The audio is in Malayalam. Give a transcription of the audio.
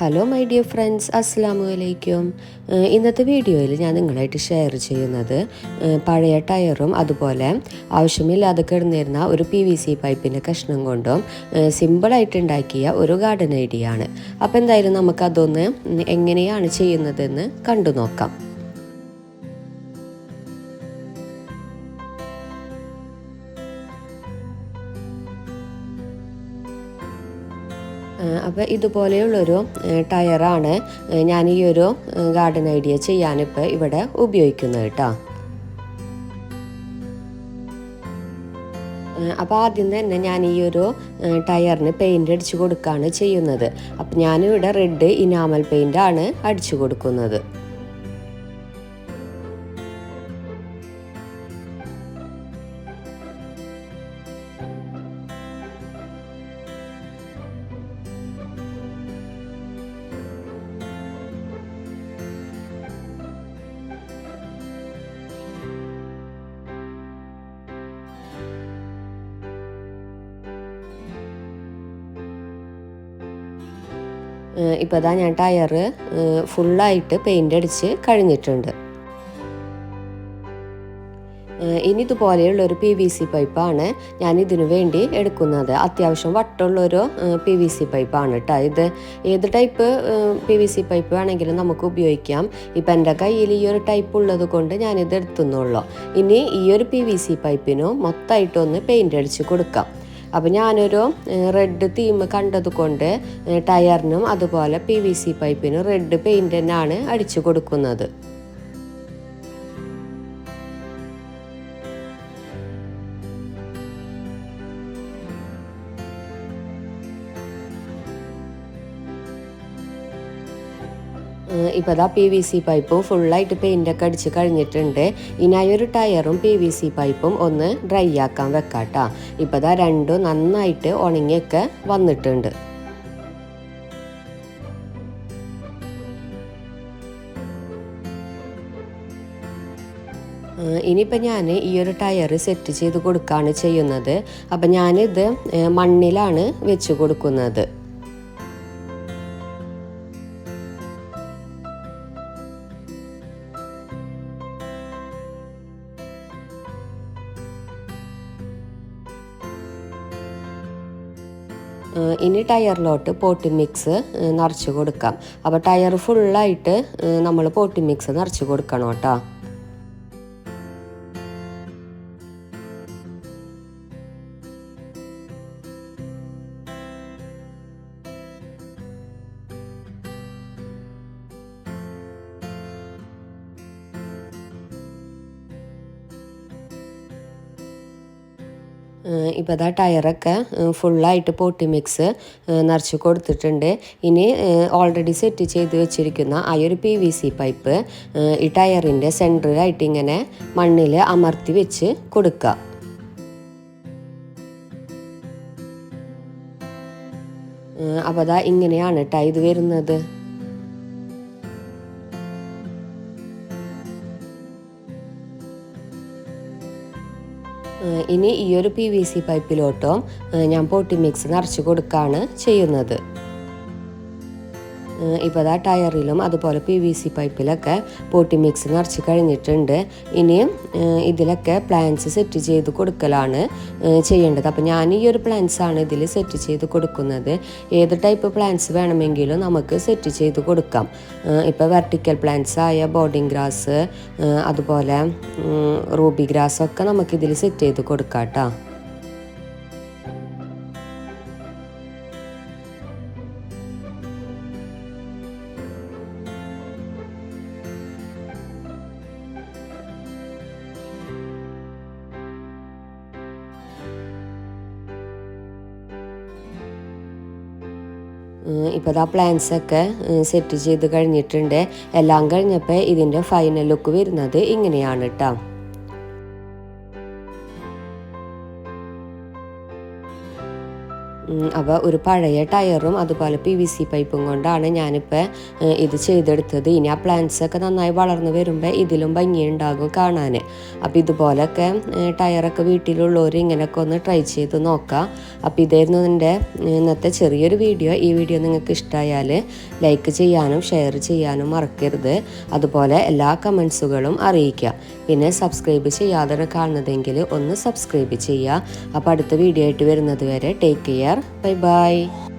ഹലോ മൈ ഡിയർ ഫ്രണ്ട്സ്, അസ്സലാമു അലൈക്കും. ഇന്നത്തെ വീഡിയോയിൽ ഞാൻ നിങ്ങളായിട്ട് ഷെയർ ചെയ്യുന്നത് പഴയ ടയറും അതുപോലെ ആവശ്യമില്ലാതെ കിടന്നിരുന്ന ഒരു PVC പൈപ്പിൻ്റെ കഷ്ണം കൊണ്ടും സിമ്പിളായിട്ട് ഉണ്ടാക്കിയ ഒരു ഗാർഡൻ ഐഡിയ ആണ്. അപ്പോൾ എന്തായാലും നമുക്കതൊന്ന് എങ്ങനെയാണ് ചെയ്യുന്നതെന്ന് കണ്ടു നോക്കാം. അപ്പോൾ ഇതുപോലെയുള്ളൊരു ടയറാണ് ഞാൻ ഈ ഒരു ഗാർഡൻ ഐഡിയ ചെയ്യാനിപ്പോൾ ഇവിടെ ഉപയോഗിക്കുന്നത് കേട്ടോ. അപ്പോൾ ആദ്യം തന്നെ ഞാൻ ഈ ഒരു ടയറിന് പെയിൻ്റ് അടിച്ചു കൊടുക്കുകയാണ് ചെയ്യുന്നത്. അപ്പോൾ ഞാനിവിടെ റെഡ് ഇനാമൽ പെയിൻ്റാണ് അടിച്ചു കൊടുക്കുന്നത്. ഇപ്പോൾ ഇതാ ഞാൻ ടയറ് ഫുള്ളായിട്ട് പെയിൻ്റ് അടിച്ച് കഴിഞ്ഞിട്ടുണ്ട്. ഇനി ഇതുപോലെയുള്ളൊരു PVC പൈപ്പാണ് ഞാൻ ഇതിനു വേണ്ടി എടുക്കുന്നത്. അത്യാവശ്യം വട്ടമുള്ളൊരു PVC പൈപ്പാണ് കേട്ടോ. ഇത് ഏത് ടൈപ്പ് PVC പൈപ്പ് വേണമെങ്കിലും നമുക്ക് ഉപയോഗിക്കാം. ഇപ്പം എൻ്റെ കയ്യിൽ ഈ ഒരു ടൈപ്പ് ഉള്ളത് കൊണ്ട് ഞാനിത് എടുത്തുന്നുള്ളൂ. ഇനി ഈ ഒരു PVC പൈപ്പിനും മൊത്തമായിട്ടൊന്ന് പെയിൻ്റ് അടിച്ച് കൊടുക്കാം. അപ്പോൾ ഞാനൊരു റെഡ് തീം കണ്ടത് കൊണ്ട് ടയറിനും അതുപോലെ PVC പൈപ്പിനും റെഡ് പെയിൻ്റ് തന്നെയാണ് അടിച്ചു കൊടുക്കുന്നത്. ഇപ്പോൾ അതാ PVC പൈപ്പും ഫുള്ളായിട്ട് പെയിൻ്റൊക്കെ അടിച്ച് കഴിഞ്ഞിട്ടുണ്ട്. ഇനി ആ ഒരു ടയറും PVC പൈപ്പും ഒന്ന് ഡ്രൈ ആക്കാൻ വെക്കാട്ടോ. ഇപ്പോൾ അതാ രണ്ടും നന്നായിട്ട് ഉണങ്ങിയൊക്കെ വന്നിട്ടുണ്ട്. ഇനിയിപ്പോൾ ഞാൻ ഈ ഒരു ടയർ സെറ്റ് ചെയ്ത് കൊടുക്കുകയാണ് ചെയ്യുന്നത്. അപ്പം ഞാനിത് മണ്ണിലാണ് വെച്ച് കൊടുക്കുന്നത്. ഇനി ടയറിലോട്ട് പോട്ടി മിക്സ് നിറച്ച് കൊടുക്കാം. അപ്പോൾ ടയർ ഫുള്ളായിട്ട് നമ്മൾ പോട്ടി മിക്സ് നിറച്ച് കൊടുക്കണം കേട്ടോ. ഇപ്പോൾ അതാ ടയറൊക്കെ ഫുള്ളായിട്ട് പോട്ടി മിക്സ് നിറച്ച് കൊടുത്തിട്ടുണ്ട്. ഇനി ഓൾറെഡി സെറ്റ് ചെയ്ത് വെച്ചിരിക്കുന്ന ആ ഒരു PVC പൈപ്പ് ഈ ടയറിൻ്റെ സെൻറ്ററിലായിട്ട് ഇങ്ങനെ മണ്ണിൽ അമർത്തി വെച്ച് കൊടുക്കുക. അപ്പോൾ അതാ ഇങ്ങനെയാണ് കേട്ടോ ഇത് വരുന്നത്. ഇനി ഈ ഒരു PVC പൈപ്പിലോട്ടും ഞാൻ പോട്ടി മിക്സ് നിറച്ച് കൊടുക്കുകയാണ് ചെയ്യുന്നത്. ഇപ്പോൾ അതാ ടയറിലും അതുപോലെ PVC പൈപ്പിലൊക്കെ പോട്ടി മിക്സ് നിറച്ച് കഴിഞ്ഞിട്ടുണ്ട്. ഇനിയും ഇതിലൊക്കെ പ്ലാന്റ്സ് സെറ്റ് ചെയ്ത് കൊടുക്കലാണ് ചെയ്യേണ്ടത്. അപ്പോൾ ഞാൻ ഈ ഒരു പ്ലാന്റ്സാണ് ഇതിൽ സെറ്റ് ചെയ്ത് കൊടുക്കുന്നത്. ഏത് ടൈപ്പ് പ്ലാന്റ്സ് വേണമെങ്കിലും നമുക്ക് സെറ്റ് ചെയ്ത് കൊടുക്കാം. ഇപ്പോൾ വെർട്ടിക്കൽ പ്ലാന്റ്സ് ആയ ബോർഡിങ് ഗ്രാസ് അതുപോലെ റൂബി ഗ്രാസ് ഒക്കെ നമുക്കിതിൽ സെറ്റ് ചെയ്ത് കൊടുക്കാം കേട്ടോ. ഇപ്പോൾ ആ പ്ലാന്റ്സൊക്കെ സെറ്റ് ചെയ്ത് കഴിഞ്ഞിട്ടുണ്ട്. എല്ലാം കഴിഞ്ഞപ്പോൾ ഇതിൻ്റെ ഫൈനൽ ലുക്ക് വരുന്നത് ഇങ്ങനെയാണ് കേട്ടോ. അപ്പോൾ ഒരു പഴയ ടയറും അതുപോലെ PVC പൈപ്പും കൊണ്ടാണ് ഞാനിപ്പോൾ ഇത് ചെയ്തെടുത്തത്. ഇനി ആ പ്ലാന്റ്സൊക്കെ നന്നായി വളർന്ന് വരുമ്പോൾ ഇതിലും ഭംഗിയുണ്ടാകും കാണാൻ. അപ്പോൾ ഇതുപോലൊക്കെ ടയറൊക്കെ വീട്ടിലുള്ളവർ ഇങ്ങനെയൊക്കെ ഒന്ന് ട്രൈ ചെയ്ത് നോക്കാം. അപ്പോൾ ഇതായിരുന്നു എൻ്റെ ഇന്നത്തെ ചെറിയൊരു വീഡിയോ. ഈ വീഡിയോ നിങ്ങൾക്ക് ഇഷ്ടമായാൽ ലൈക്ക് ചെയ്യാനും ഷെയർ ചെയ്യാനും മറക്കരുത്. അതുപോലെ എല്ലാ കമൻസുകളും അറിയിക്കുക. പിന്നെ സബ്സ്ക്രൈബ് ചെയ്യാതെ കാണുന്നതെങ്കിൽ ഒന്ന് സബ്സ്ക്രൈബ് ചെയ്യുക. അപ്പോൾ അടുത്ത വീഡിയോ ആയിട്ട് വരുന്നത് വരെ ടേക്ക് കെയർ. Bye bye.